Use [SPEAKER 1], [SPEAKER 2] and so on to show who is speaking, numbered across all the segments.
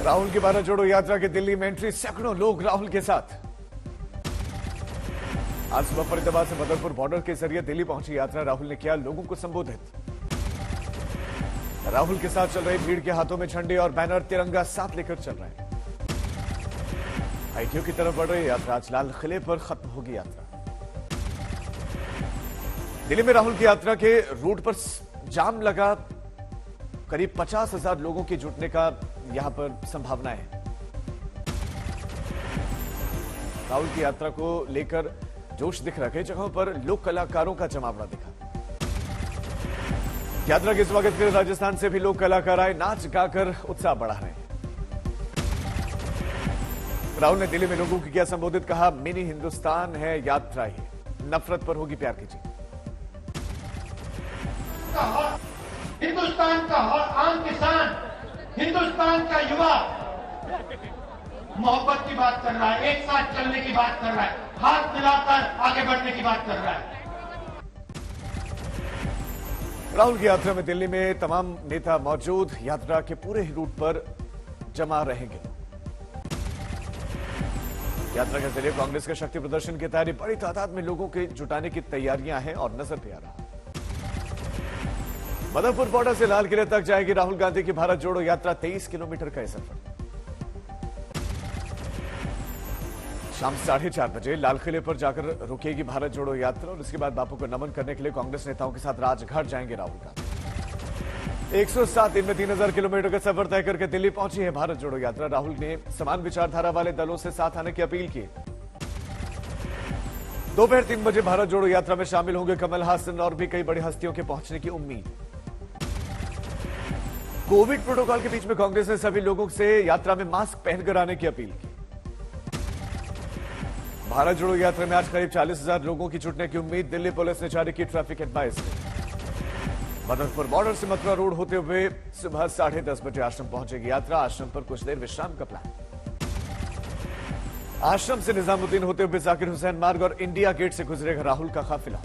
[SPEAKER 1] राहुल की भारत जोड़ो यात्रा की दिल्ली में एंट्री, सैकड़ों लोग राहुल के साथ। आज सुबह फरीदाबाद से बदरपुर बॉर्डर के जरिए दिल्ली पहुंची यात्रा, राहुल ने किया लोगों को संबोधित। राहुल के साथ चल रही भीड़ के हाथों में झंडे और बैनर, तिरंगा साथ लेकर चल रहे हैं। आईटीओ की तरफ बढ़ रही यात्रा, आज लाल किले पर खत्म होगी यात्रा। दिल्ली में राहुल की यात्रा के रूट पर जाम लगा, करीब 50,000 लोगों के जुटने का यहां पर संभावना है। राहुल की यात्रा को लेकर जोश दिख रहा है, कई जगहों पर लोक कलाकारों का जमावड़ा दिखा। यात्रा के स्वागत के लिए राजस्थान से भी लोक कलाकार आए, नाच गाकर उत्साह बढ़ा रहे हैं। राहुल ने दिल्ली में लोगों को किया संबोधित, कहा मिनी हिंदुस्तान है यात्रा ही, नफरत पर होगी प्यार की जीत।
[SPEAKER 2] हिंदुस्तान का आम किसान, हिंदुस्तान का युवा मोहब्बत की बात कर रहा है, एक साथ चलने की बात कर रहा है, हाथ मिलाकर आगे बढ़ने की बात कर रहा है।
[SPEAKER 1] राहुल की यात्रा में दिल्ली में तमाम नेता मौजूद, यात्रा के पूरे ही रूट पर जमा रहेंगे। यात्रा के जरिए कांग्रेस के शक्ति प्रदर्शन की तैयारी, बड़ी तादाद में लोगों के जुटाने की तैयारियां हैं और नजर पे आ रहा है। बदरपुर बॉर्डर से लाल किले तक जाएगी राहुल गांधी की भारत जोड़ो यात्रा, 23 किलोमीटर का सफर। शाम 4:30 बजे लाल किले पर जाकर रुकेगी भारत जोड़ो यात्रा और उसके बाद बापू को नमन करने के लिए कांग्रेस नेताओं के साथ राजघाट जाएंगे राहुल गांधी। 107 दिन में 3,000 किलोमीटर का सफर तय करके दिल्ली पहुंची है भारत जोड़ो यात्रा। राहुल ने समान विचारधारा वाले दलों से साथ आने की अपील की। दोपहर 3 बजे भारत जोड़ो यात्रा में शामिल होंगे कमल हासन और भी कई बड़ी हस्तियों के पहुंचने की उम्मीद। कोविड प्रोटोकॉल के बीच में कांग्रेस ने सभी लोगों से यात्रा में मास्क पहनकर आने की अपील की। भारत जोड़ो यात्रा में आज करीब 40,000 लोगों की जुटने की उम्मीद, दिल्ली पुलिस ने जारी की ट्रैफिक एडवाइजरी। बदरपुर बॉर्डर से मथुरा रोड होते हुए सुबह 10:30 बजे आश्रम पहुंचेगी यात्रा, आश्रम पर कुछ देर विश्राम का प्लान। आश्रम से निजामुद्दीन होते हुए जाकिर हुसैन मार्ग और इंडिया गेट से गुजरेगा राहुल का काफिला।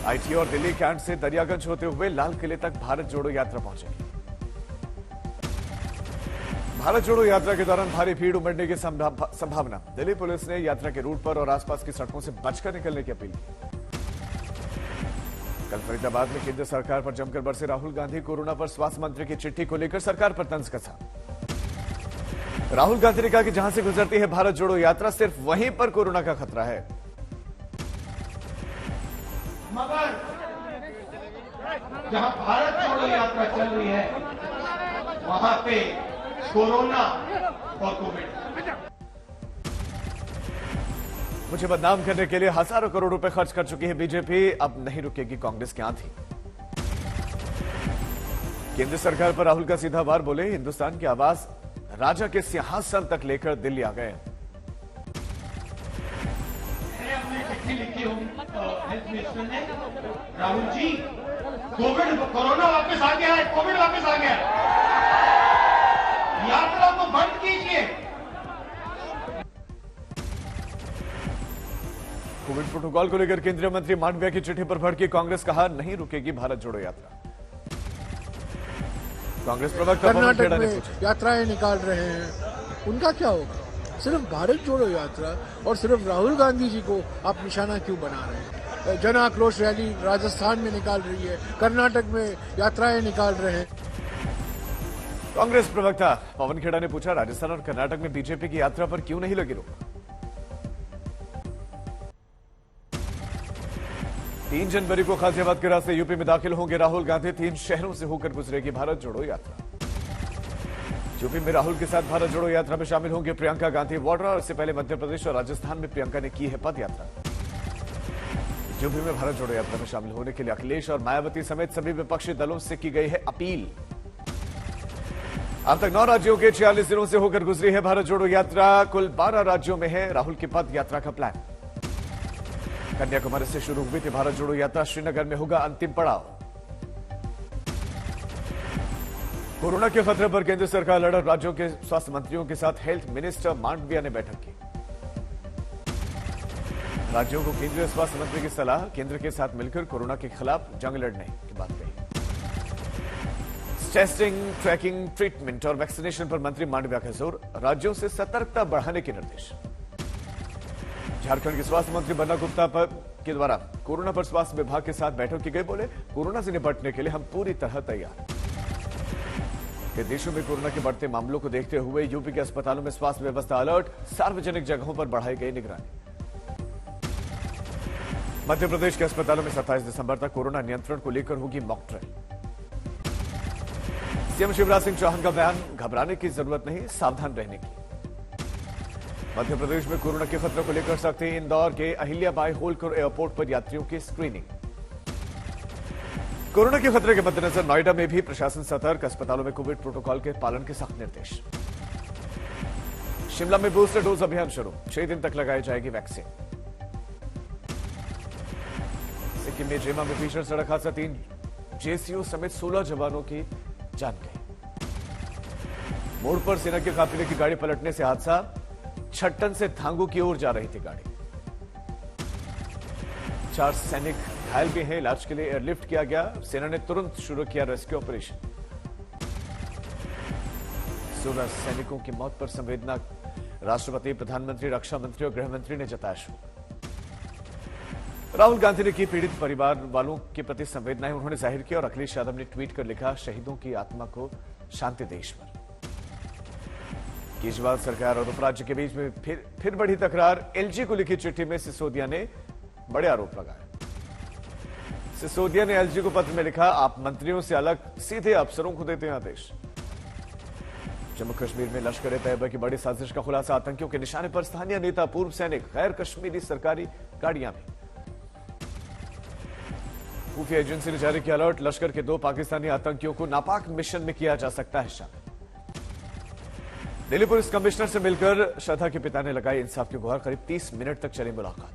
[SPEAKER 1] आईटीओ और दिल्ली कैंट से दरियागंज होते हुए लाल किले तक भारत जोड़ो यात्रा पहुंचेगी। भारत जोड़ो यात्रा के दौरान भारी भीड़ उमड़ने की संभावना, दिल्ली पुलिस ने यात्रा के रूट पर और आसपास की सड़कों से बचकर निकलने की अपील की। कल फरीदाबाद में केंद्र सरकार पर जमकर बरसे राहुल गांधी, कोरोना पर स्वास्थ्य मंत्री की चिट्ठी को लेकर सरकार पर तंज कसा। राहुल गांधी ने कहा कि जहां से गुजरती है भारत जोड़ो यात्रा, सिर्फ वहीं पर कोरोना का खतरा है।
[SPEAKER 2] मगर जहां भारत जोड़ो यात्रा चल रही है, वहां पे कोरोना और कोविड।
[SPEAKER 1] मुझे बदनाम करने के लिए हजारों करोड़ रुपए खर्च कर चुकी है बीजेपी, अब नहीं रुकेगी कांग्रेस की आंधी। केंद्र सरकार पर राहुल का सीधा वार, बोले हिंदुस्तान की आवाज राजा के सिंहासन तक लेकर दिल्ली आ गए।
[SPEAKER 2] चिट्ठी लिखी होगी हेल्थ मिनिस्टर ने, राहुल जी कोरोना वापस आ गया है, कोविड वापस आ गया है, यात्रा को बंद कीजिए।
[SPEAKER 1] कोविड प्रोटोकॉल को लेकर केंद्रीय मंत्री मांडविया की चिट्ठी पर भड़की कांग्रेस, कहा नहीं रुकेगी भारत जोड़ो यात्रा। कांग्रेस प्रवक्ता
[SPEAKER 3] कर्नाटक में यात्राएं निकाल रहे हैं, उनका क्या होगा? सिर्फ भारत जोड़ो यात्रा और सिर्फ राहुल गांधी जी को आप निशाना क्यों बना रहे हैं? जन आक्रोश रैली राजस्थान में निकाल रही है, कर्नाटक में यात्राएं निकाल रहे हैं।
[SPEAKER 1] कांग्रेस प्रवक्ता पवन खेड़ा ने पूछा, राजस्थान और कर्नाटक में बीजेपी की यात्रा पर क्यों नहीं लगी रोक? 3 जनवरी को गाजियाबाद के रास्ते यूपी में दाखिल होंगे राहुल गांधी, 3 शहरों से होकर गुजरेगी भारत जोड़ो यात्रा। यूपी में राहुल के साथ भारत जोड़ो यात्रा में शामिल होंगे प्रियंका गांधी वाड्रा, और इससे पहले मध्य प्रदेश और राजस्थान में प्रियंका ने की है पद यात्रा। यूपी में भारत जोड़ो यात्रा में शामिल होने के लिए अखिलेश और मायावती समेत सभी विपक्षी दलों से की गई है अपील। अब तक 9 राज्यों के 46 जिलों से होकर गुजरी है भारत जोड़ो यात्रा, कुल 12 राज्यों में है राहुल की पद यात्रा का प्लान। कन्याकुमारी से शुरू हुई थी भारत जोड़ो यात्रा, श्रीनगर में होगा अंतिम पड़ाव। कोरोना के खतरे पर केंद्र सरकार लड़, राज्यों के स्वास्थ्य मंत्रियों के साथ हेल्थ मिनिस्टर मांडविया ने बैठक की। राज्यों को केंद्रीय स्वास्थ्य मंत्री की सलाह, केंद्र के साथ मिलकर कोरोना के खिलाफ जंग लड़ने की बात कही। टेस्टिंग, ट्रैकिंग, ट्रीटमेंट और वैक्सीनेशन पर मंत्री मांडविया का जोर, राज्यों से सतर्कता बढ़ाने के निर्देश। झारखंड के स्वास्थ्य मंत्री बन्ना गुप्ता के द्वारा कोरोना पर स्वास्थ्य विभाग के साथ बैठक की गई। बोले, कोरोना से निपटने के लिए हम पूरी तरह तैयार। देशों में कोरोना के बढ़ते मामलों को देखते हुए यूपी के अस्पतालों में स्वास्थ्य व्यवस्था अलर्ट, सार्वजनिक जगहों पर बढ़ाई गई निगरानी। मध्य प्रदेश के अस्पतालों में 27 दिसंबर तक कोरोना नियंत्रण को लेकर होगी mock drill. CM Shivraj Singh Chauhan का बयान, घबराने की जरूरत नहीं, सावधान रहने की। मध्य प्रदेश में कोरोना के खतरे को लेकर सख्ती, इंदौर के अहिल्याबाई होलकर एयरपोर्ट पर यात्रियों की स्क्रीनिंग। कोरोना के खतरे के मद्देनजर नोएडा में भी प्रशासन सतर्क, अस्पतालों में कोविड प्रोटोकॉल के पालन के सख्त निर्देश। शिमला में बूस्टर डोज अभियान शुरू, 6 दिन तक लगाई जाएगी वैक्सीन। सिक्किम में जेमा में भीषण सड़क हादसा, 3 जेसीओ समेत 16 जवानों की जान गई। मोड़ पर सेना के काफिले की गाड़ी पलटने से हादसा, छट्टन से थांगू की ओर जा रही थी गाड़ी। 4 सैनिक घायल भी हैं, इलाज के लिए एयरलिफ्ट किया गया। सेना ने तुरंत शुरू किया रेस्क्यू ऑपरेशन। 16 सैनिकों की मौत पर संवेदना राष्ट्रपति, प्रधानमंत्री, रक्षा मंत्री और गृह मंत्री ने जताया शोक। राहुल गांधी ने की पीड़ित परिवार वालों के प्रति संवेदनाएं उन्होंने जाहिर की और अखिलेश यादव ने ट्वीट कर लिखा, शहीदों की आत्मा को शांति दे ईश्वर। केजरीवाल सरकार और उपराज्य के बीच में फिर बढ़ी तकरार, एलजी को लिखी चिट्ठी में सिसोदिया ने बड़े आरोप लगाए। सिसोदिया ने एलजी को पत्र में लिखा, आप मंत्रियों से अलग सीधे अफसरों को देते हैं आदेश। जम्मू कश्मीर में लश्कर ए तैयबा की बड़ी साजिश का खुलासा, आतंकियों के निशाने पर स्थानीय नेता, पूर्व सैनिक, गैर कश्मीरी सरकारी गाड़ियां भी। खुफिया एजेंसी ने जारी किया अलर्ट, लश्कर के 2 पाकिस्तानी आतंकियों को नापाक मिशन में किया जा सकता है शामिल। दिल्ली पुलिस कमिश्नर से मिलकर श्रद्धा के पिता ने लगाई इंसाफ की गुहार, करीब 30 मिनट तक चली मुलाकात।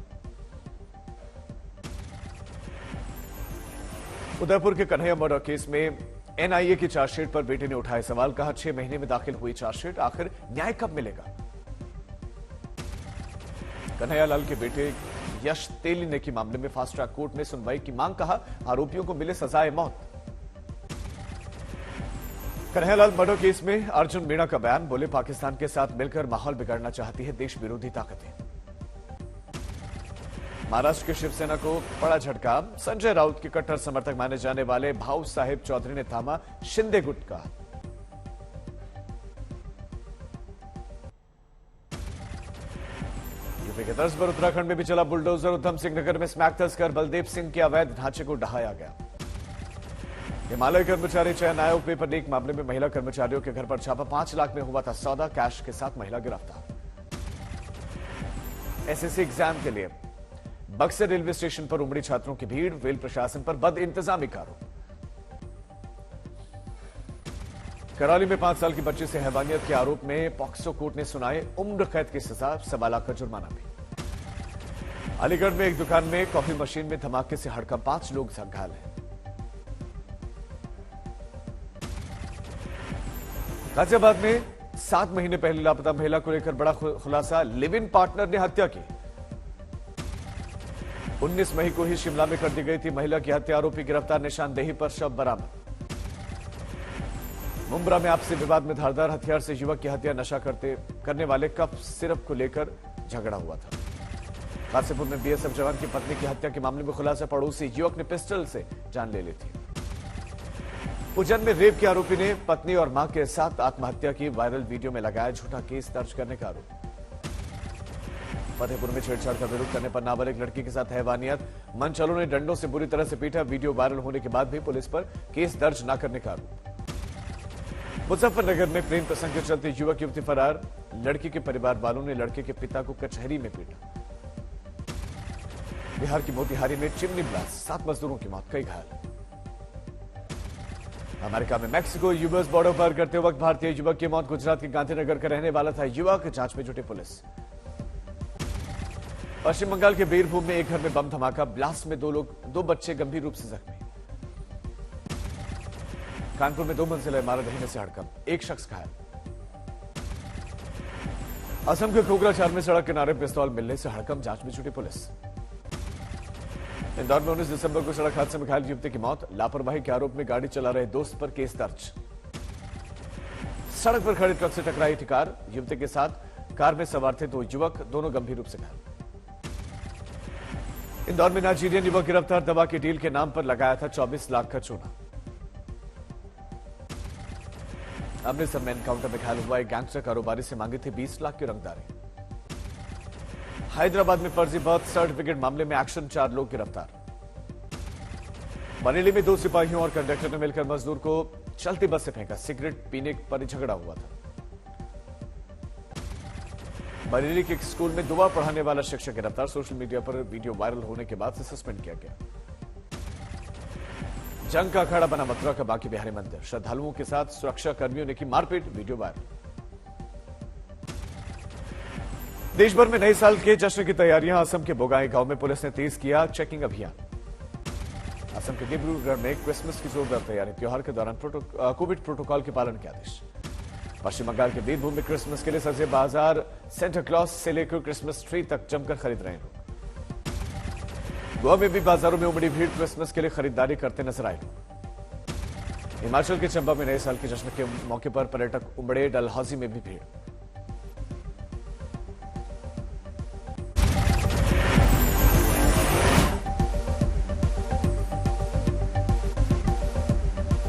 [SPEAKER 1] उदयपुर के कन्हैया मर्डर केस में एनआईए की चार्जशीट पर बेटे ने उठाए सवाल, कहा 6 महीने में दाखिल हुई चार्जशीट, आखिर न्याय कब मिलेगा। कन्हैया लाल के बेटे यश तेली के मामले में फास्ट ट्रैक कोर्ट में सुनवाई की मांग, कहा आरोपियों को मिले सजाए मौत। कन्हैयालाल मर्डर केस में अर्जुन मीणा का बयान, बोले पाकिस्तान के साथ मिलकर माहौल बिगाड़ना चाहती है देश विरोधी ताकतें। महाराष्ट्र के शिवसेना को बड़ा झटका, संजय राउत के कट्टर समर्थक माने जाने वाले भाऊ साहेब चौधरी ने थामा शिंदे गुट का। यूपी के तर्ज पर उत्तराखंड में भी चला बुलडोजर, उधम सिंह नगर में स्मैक तस्कर बलदेव सिंह के अवैध ढांचे को ढहाया गया। हिमालय कर्मचारी चयन आयोग पेपर लीक मामले में महिला कर्मचारियों के घर पर छापा, 5 लाख में हुआ था सौदा, कैश के साथ महिला गिरफ्तार। एसएससी एग्जाम के लिए बक्सर रेलवे स्टेशन पर उमड़ी छात्रों की भीड़, रेल प्रशासन पर बद इंतजामी का आरोप। करौली में 5 साल की बच्ची से हैवानियत के आरोप में पॉक्सो कोर्ट ने सुनाए उम्र कैद की सजा, 1.25 लाख का जुर्माना भी। अलीगढ़ में एक दुकान में कॉफी मशीन में धमाके से हड़कंप, 5 लोग घायल हैं। गाजियाबाद में 7 महीने पहले लापता महिला को लेकर बड़ा खुलासा, लिव इन पार्टनर ने हत्या की। 19 मई को ही शिमला में कर दी गई थी महिला की हत्या, आरोपी गिरफ्तार, निशानदेही पर शव बरामद। मुंब्रा में आपसी विवाद में धारदार हथियार से युवक की हत्या, नशा करने वाले कफ सिरप को लेकर झगड़ा हुआ था। कासीपुर में बीएसएफ जवान की पत्नी की हत्या के मामले में खुलासा, पड़ोसी युवक ने पिस्टल से जान ले ली थी। उज्जैन में रेप के आरोपी ने पत्नी और मां के साथ आत्महत्या की, वायरल वीडियो में लगाया झूठा केस दर्ज करने का आरोप। फतेहपुर में छेड़छाड़ का विरोध करने पर नाबालिग लड़की के साथ हैवानियत, मनचलों ने डंडों से बुरी तरह से पीटा, वीडियो वायरल होने के बाद भी पुलिस पर केस दर्ज न करने का आरोप। मुजफ्फरनगर में प्रेम प्रसंग के चलते युवक युवती फरार, लड़की के परिवार वालों ने लड़के के पिता को कचहरी में पीटा। बिहार की मोतिहारी में चिमनी ब्लास्ट, 7 मजदूरों की मौत, कई घायल। अमेरिका में मैक्सिको यूएस बॉर्डर पार करते वक्त भारतीय युवक की मौत, गुजरात के गांधीनगर का रहने वाला था युवक, जांच में जुटी पुलिस। पश्चिम बंगाल के बीरभूम में एक घर में बम धमाका, ब्लास्ट में 2 बच्चे गंभीर रूप से जख्मी। कानपुर में 2 मंजिला इमारत ढहने से हड़कंप, 1 शख्स घायल। असम के कोकराझार में सड़क किनारे पिस्तौल मिलने से हड़कंप, जांच में जुटी पुलिस। इंदौर में 19 दिसंबर को सड़क हादसे में घायल युवती की मौत, लापरवाही के आरोप में गाड़ी चला रहे दोस्त पर केस दर्ज। सड़क पर खड़े ट्रक से टकराई थी कार। युवती के साथ कार में सवार थे 2 युवक, दोनों गंभीर रूप से घायल। इंदौर में नाइजीरियन युवक गिरफ्तार, दवा की डील के नाम पर लगाया था 24 लाख का चूना। अमृतसर में एनकाउंटर में घायल हुआ एक गैंगस्टर कारोबारी से मांगी थी 20 लाख की रंगदारी। हैदराबाद में फर्जी बर्थ सर्टिफिकेट मामले में एक्शन, 4 लोग गिरफ्तार। बरेली में 2 सिपाहियों और कंडक्टर ने मिलकर मजदूर को चलती बस से फेंका, सिगरेट पीने पर झगड़ा हुआ था। बरेली के एक स्कूल में दुआ पढ़ाने वाला शिक्षक गिरफ्तार, सोशल मीडिया पर वीडियो वायरल होने के बाद से सस्पेंड किया गया। जंग का अखाड़ा बना मथुरा का बांके बिहारी मंदिर, श्रद्धालुओं के साथ सुरक्षा कर्मियों ने की मारपीट, वीडियो वायरल। देश भर में नए साल के जश्न की तैयारियां, असम के बोगाई गांव में पुलिस ने तेज किया चेकिंग अभियान। असम के डिब्रूगढ़ में क्रिसमस की जोरदार तैयारी, त्योहार के दौरान कोविड प्रोटोकॉल के पालन के आदेश। पश्चिम बंगाल के बीरभूम में क्रिसमस के लिए सजे बाजार, सेंटा क्लॉज से लेकर क्रिसमस ट्री तक जमकर खरीद रहे हैं लोग। गोवा में भी बाजारों में उमड़ी भीड़, क्रिसमस के लिए खरीदारी करते नजर आए लोग। हिमाचल के चंबा में नए साल के जश्न के मौके पर पर्यटक उमड़े, डलहौजी में भी भीड़।